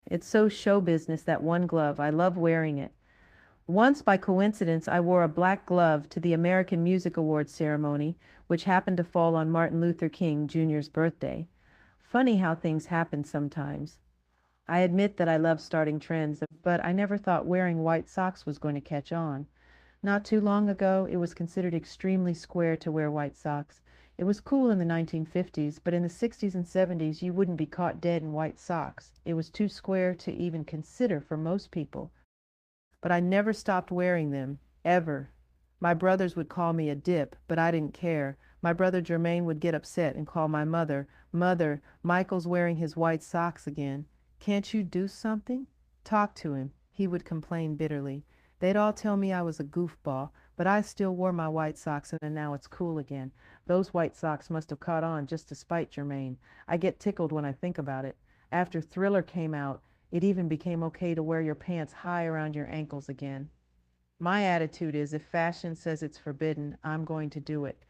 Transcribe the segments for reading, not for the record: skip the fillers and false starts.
It's so show business, that one glove. I love wearing it. Once, by coincidence, I wore a black glove to the American Music Awards ceremony, which happened to fall on Martin Luther King Jr.'s birthday. Funny how things happen sometimes. I admit that I love starting trends, but I never thought wearing white socks was going to catch on. Not too long ago, it was considered extremely square to wear white socks. It was cool in the 1950s, but in the 60s and 70s, you wouldn't be caught dead in white socks. It was too square to even consider for most people. But I never stopped wearing them, ever. My brothers would call me a dip, but I didn't care. My brother Jermaine would get upset and call my mother, "Mother, Michael's wearing his white socks again. Can't you do something? Talk to him," he would complain bitterly. They'd all tell me I was a goofball, but I still wore my white socks, and now it's cool again. Those white socks must have caught on just to spite Jermaine. I get tickled when I think about it. After Thriller came out, it even became okay to wear your pants high around your ankles again. My attitude is, if fashion says it's forbidden, I'm going to do it.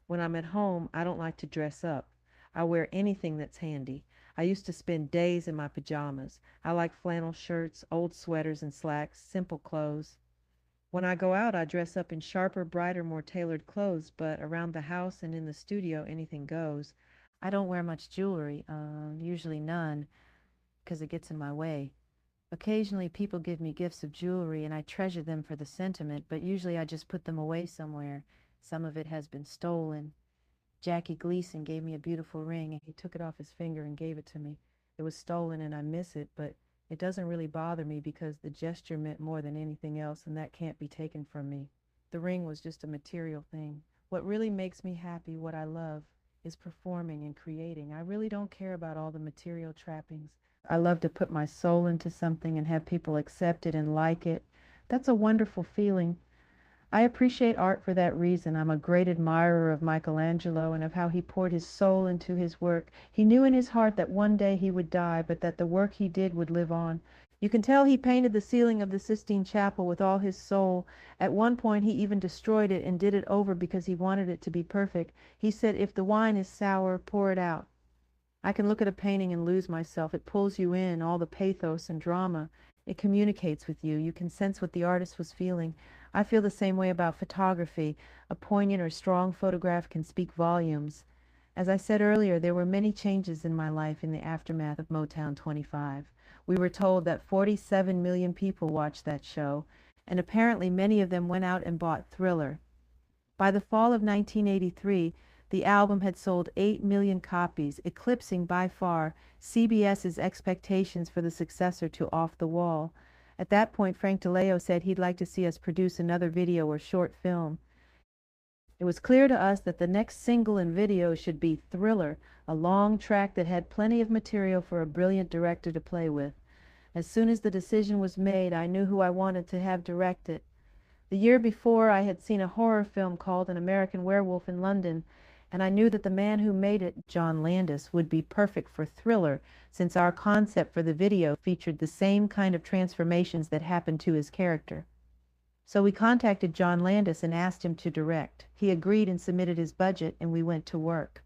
When I'm at home, I don't like to dress up. I wear anything that's handy. I used to spend days in my pajamas. I like flannel shirts, old sweaters and slacks, simple clothes. When I go out, I dress up in sharper, brighter, more tailored clothes, but around the house and in the studio, anything goes. I don't wear much jewelry, usually none, because it gets in my way. Occasionally people give me gifts of jewelry and I treasure them for the sentiment, but usually I just put them away somewhere. Some of it has been stolen. Jackie Gleason gave me a beautiful ring and he took it off his finger and gave it to me. It was stolen and I miss it, but it doesn't really bother me because the gesture meant more than anything else, and that can't be taken from me. The ring was just a material thing. What really makes me happy, what I love, is performing and creating. I really don't care about all the material trappings. I love to put my soul into something and have people accept it and like it. That's a wonderful feeling. I appreciate art for that reason. I'm a great admirer of Michelangelo and of how he poured his soul into his work. He knew in his heart that one day he would die, but that the work he did would live on. You can tell he painted the ceiling of the Sistine Chapel with all his soul. At one point he even destroyed it and did it over because he wanted it to be perfect. He said, "If the wine is sour, pour it out." I can look at a painting and lose myself. It pulls you in, all the pathos and drama. It communicates with you. You can sense what the artist was feeling. I feel the same way about photography. A poignant or strong photograph can speak volumes. As I said earlier, there were many changes in my life in the aftermath of Motown 25. We were told that 47 million people watched that show, and apparently many of them went out and bought Thriller. By the fall of 1983, the album had sold 8 million copies, eclipsing by far CBS's expectations for the successor to Off the Wall. At that point, Frank DeLeo said he'd like to see us produce another video or short film. It was clear to us that the next single and video should be Thriller, a long track that had plenty of material for a brilliant director to play with. As soon as the decision was made, I knew who I wanted to have direct it. The year before, I had seen a horror film called An American Werewolf in London, and I knew that the man who made it, John Landis, would be perfect for Thriller, since our concept for the video featured the same kind of transformations that happened to his character. So we contacted John Landis and asked him to direct. He agreed and submitted his budget, and we went to work.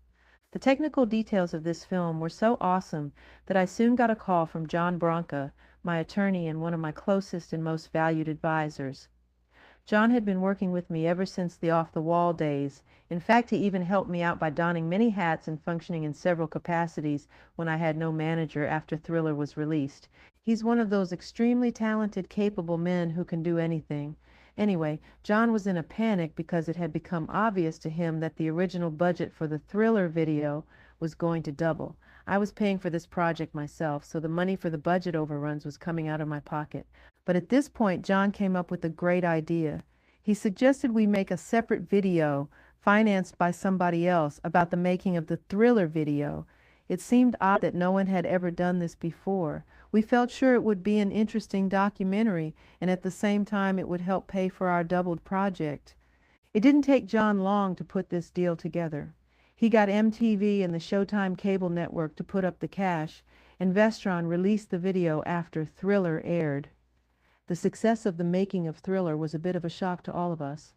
The technical details of this film were so awesome that I soon got a call from John Branca, my attorney and one of my closest and most valued advisors. John had been working with me ever since the off-the-wall days. In fact, he even helped me out by donning many hats and functioning in several capacities when I had no manager after Thriller was released. He's one of those extremely talented, capable men who can do anything. Anyway, John was in a panic because it had become obvious to him that the original budget for the Thriller video was going to double. I was paying for this project myself, so the money for the budget overruns was coming out of my pocket. But at this point, John came up with a great idea. He suggested we make a separate video, financed by somebody else, about the making of the Thriller video. It seemed odd that no one had ever done this before. We felt sure it would be an interesting documentary, and at the same time it would help pay for our doubled project. It didn't take John long to put this deal together. He got MTV and the Showtime cable network to put up the cash, and Vestron released the video after Thriller aired. The success of the making of Thriller was a bit of a shock to all of us.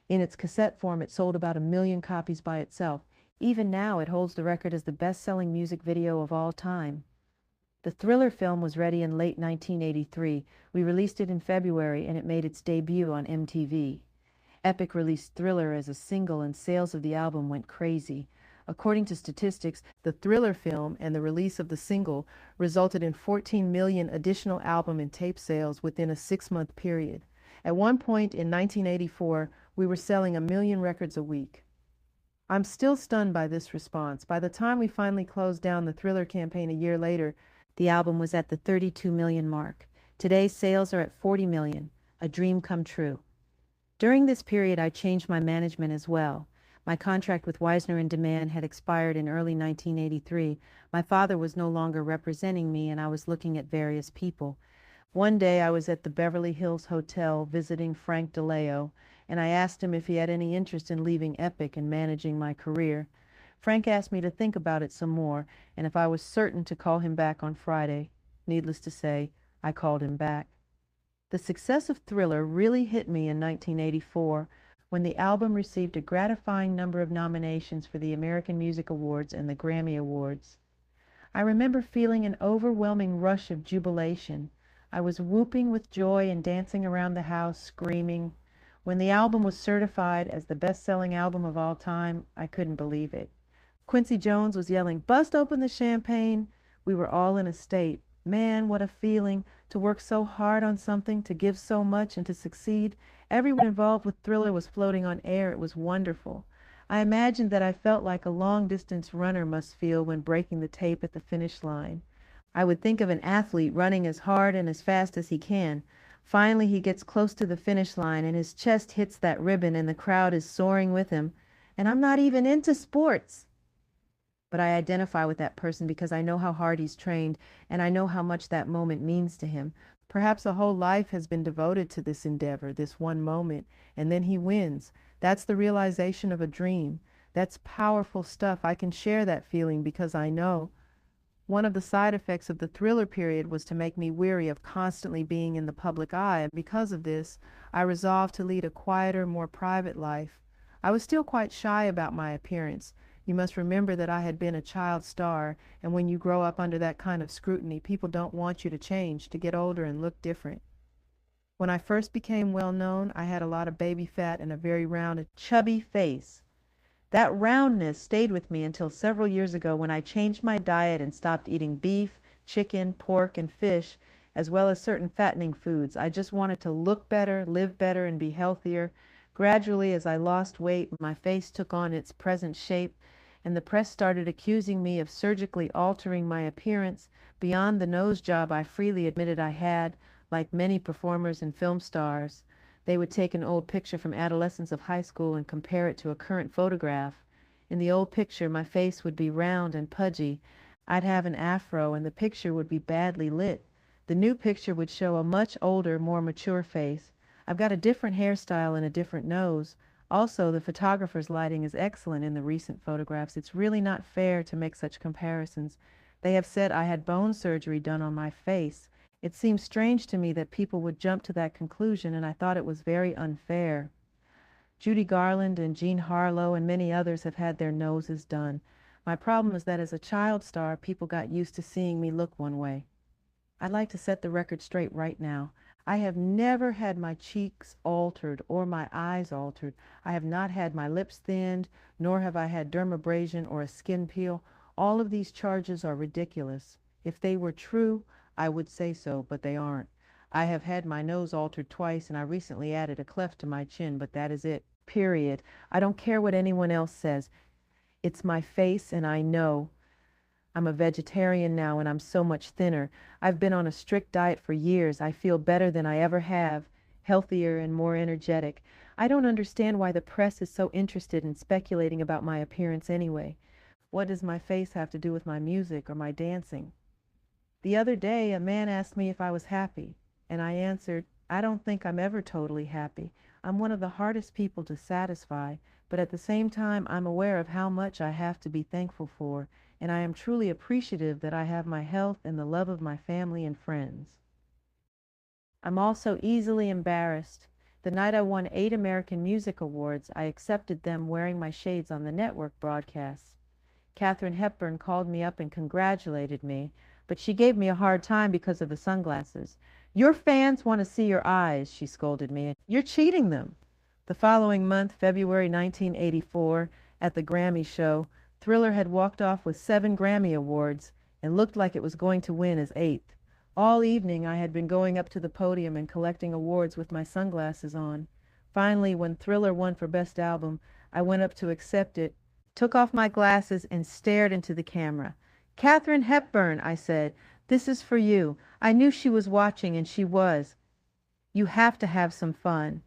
In its cassette form, it sold about 1 million copies by itself. Even now, it holds the record as the best-selling music video of all time. The Thriller film was ready in late 1983. We released it in February and it made its debut on MTV. Epic released Thriller as a single and sales of the album went crazy. According to statistics, the Thriller film and the release of the single resulted in 14 million additional album and tape sales within a 6-month period. At one point in 1984, we were selling 1 million records a week. I'm still stunned by this response. By the time we finally closed down the Thriller campaign a year later, the album was at the 32 million mark. Today's sales are at 40 million, a dream come true. During this period, I changed my management as well. My contract with Wisner and Demand had expired in early 1983. My father was no longer representing me, and I was looking at various people. One day, I was at the Beverly Hills Hotel visiting Frank DeLeo, and I asked him if he had any interest in leaving Epic and managing my career. Frank asked me to think about it some more, and if I was certain to call him back on Friday. Needless to say, I called him back. The success of Thriller really hit me in 1984 when the album received a gratifying number of nominations for the American Music Awards and the Grammy Awards. I remember feeling an overwhelming rush of jubilation. I was whooping with joy and dancing around the house, screaming. When the album was certified as the best-selling album of all time, I couldn't believe it. Quincy Jones was yelling, "Bust open the champagne." We were all in a state. Man, what a feeling to work so hard on something, to give so much, and to succeed. Everyone involved with Thriller was floating on air. It was wonderful. I imagined that I felt like a long-distance runner must feel when breaking the tape at the finish line. I would think of an athlete running as hard and as fast as he can. Finally, he gets close to the finish line and his chest hits that ribbon and the crowd is soaring with him. And I'm not even into sports. But I identify with that person because I know how hard he's trained and I know how much that moment means to him. Perhaps a whole life has been devoted to this endeavor, this one moment, and then he wins. That's the realization of a dream. That's powerful stuff. I can share that feeling because I know. One of the side effects of the Thriller period was to make me weary of constantly being in the public eye, and because of this, I resolved to lead a quieter, more private life. I was still quite shy about my appearance. You must remember that I had been a child star, and when you grow up under that kind of scrutiny, people don't want you to change, to get older and look different. When I first became well known, I had a lot of baby fat and a very round, chubby face. That roundness stayed with me until several years ago when I changed my diet and stopped eating beef, chicken, pork, and fish, as well as certain fattening foods. I just wanted to look better, live better, and be healthier. Gradually, as I lost weight, my face took on its present shape, and the press started accusing me of surgically altering my appearance beyond the nose job I freely admitted I had, like many performers and film stars. They would take an old picture from adolescence of high school and compare it to a current photograph. In the old picture, my face would be round and pudgy. I'd have an afro, and the picture would be badly lit. The new picture would show a much older, more mature face. I've got a different hairstyle and a different nose. Also, the photographer's lighting is excellent in the recent photographs. It's really not fair to make such comparisons. They have said I had bone surgery done on my face. It seems strange to me that people would jump to that conclusion, and I thought it was very unfair. Judy Garland and Jean Harlow and many others have had their noses done. My problem is that as a child star, people got used to seeing me look one way. I'd like to set the record straight right now. I have never had my cheeks altered or my eyes altered. I have not had my lips thinned, nor have I had dermabrasion or a skin peel. All of these charges are ridiculous. If they were true, I would say so, but they aren't. I have had my nose altered twice, and I recently added a cleft to my chin, but that is it. Period. I don't care what anyone else says. It's my face, and I know. I'm a vegetarian now, and I'm so much thinner. I've been on a strict diet for years. I feel better than I ever have, healthier and more energetic. I don't understand why the press is so interested in speculating about my appearance anyway. What does my face have to do with my music or my dancing? The other day, a man asked me if I was happy, and I answered, I don't think I'm ever totally happy. I'm one of the hardest people to satisfy, but at the same time, I'm aware of how much I have to be thankful for, and I am truly appreciative that I have my health and the love of my family and friends. I'm also easily embarrassed. The night I won 8 American Music Awards, I accepted them wearing my shades on the network broadcasts. Katharine Hepburn called me up and congratulated me. but she gave me a hard time because of the sunglasses. Your fans want to see your eyes, she scolded me. You're cheating them. The following month, February 1984, at the Grammy show, Thriller had walked off with 7 Grammy Awards and looked like it was going to win his 8th. All evening I had been going up to the podium and collecting awards with my sunglasses on. Finally, when Thriller won for Best Album, I went up to accept it, took off my glasses, and stared into the camera. "Katharine Hepburn," I said, "this is for you. I knew she was watching, and she was. You have to have some fun."